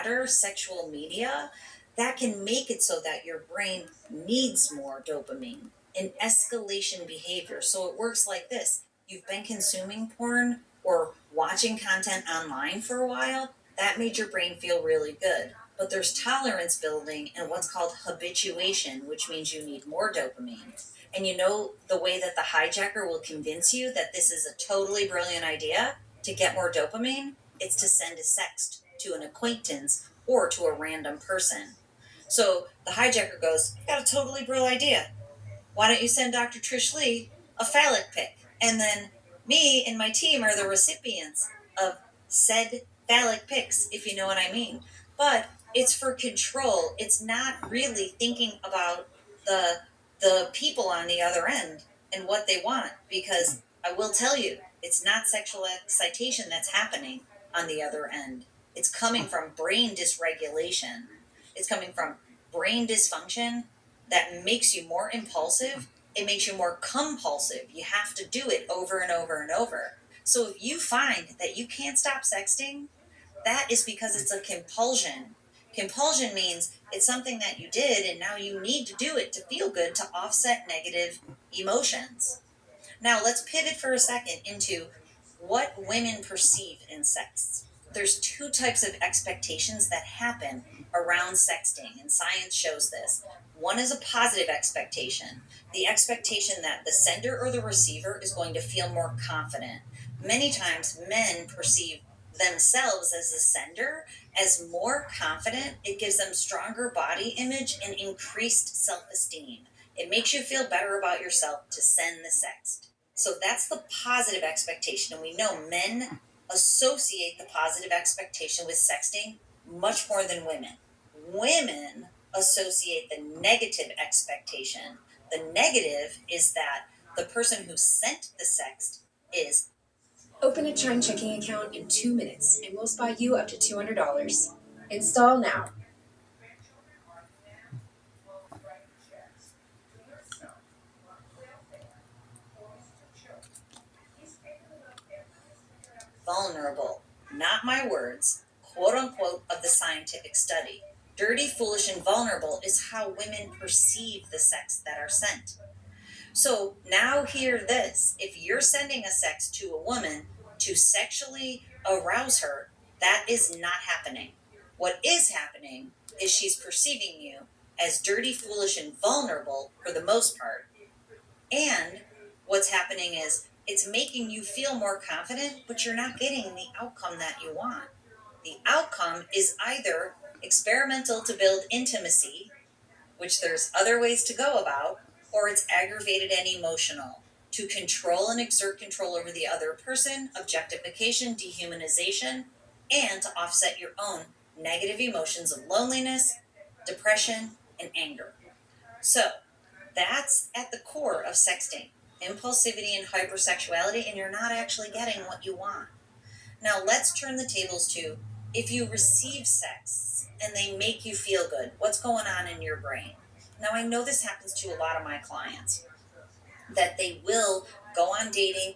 chatter, sexual media, that can make it so that your brain needs more dopamine, an escalation behavior. So it works like this: you've been consuming porn or watching content online for a while, that made your brain feel really good. But there's tolerance building and what's called habituation, which means you need more dopamine. And you know the way that the hijacker will convince you that this is a totally brilliant idea to get more dopamine? It's to send a sext to an acquaintance or to a random person. So the hijacker goes, I've got a totally brilliant idea. Why don't you send Dr. Trish Lee a phallic pic? And then me and my team are the recipients of said phallic pics, if you know what I mean. But it's for control. It's not really thinking about the the people on the other end and what they want, because I will tell you, it's not sexual excitation that's happening on the other end. It's coming from brain dysregulation. It's coming from brain dysfunction that makes you more impulsive. It makes you more compulsive. You have to do it over and over and over. So if you find that you can't stop sexting, that is because it's a compulsion. Compulsion means it's something that you did and now you need to do it to feel good to offset negative emotions. Now let's pivot for a second into what women perceive in sex. There's two types of expectations that happen around sexting, and science shows this. One is a positive expectation, the expectation that the sender or the receiver is going to feel more confident. Many times, men perceive themselves as the sender as more confident. It gives them stronger body image and increased self esteem. It makes you feel better about yourself to send the sext. So that's the positive expectation. And we know men associate the positive expectation with sexting much more than women. Women associate the negative expectation. The negative is that the person who sent the sext is Open a Chime checking account in 2 minutes and we'll spy you up to $200. Install now. vulnerable. Not my words, quote unquote, of the scientific study. Dirty, foolish, and vulnerable is how women perceive the sex that are sent. So now hear this. If you're sending a sext to a woman to sexually arouse her, that is not happening. What is happening is she's perceiving you as dirty, foolish, and vulnerable for the most part. And what's happening is it's making you feel more confident, but you're not getting the outcome that you want. The outcome is either experimental to build intimacy, which there's other ways to go about, or it's aggravated and emotional to control and exert control over the other person, objectification, dehumanization, and to offset your own negative emotions of loneliness, depression, and anger. So that's at the core of sexting: impulsivity and hypersexuality, and you're not actually getting what you want. Now let's turn the tables to, if you receive sex and they make you feel good, what's going on in your brain? Now I know this happens to a lot of my clients, that they will go on dating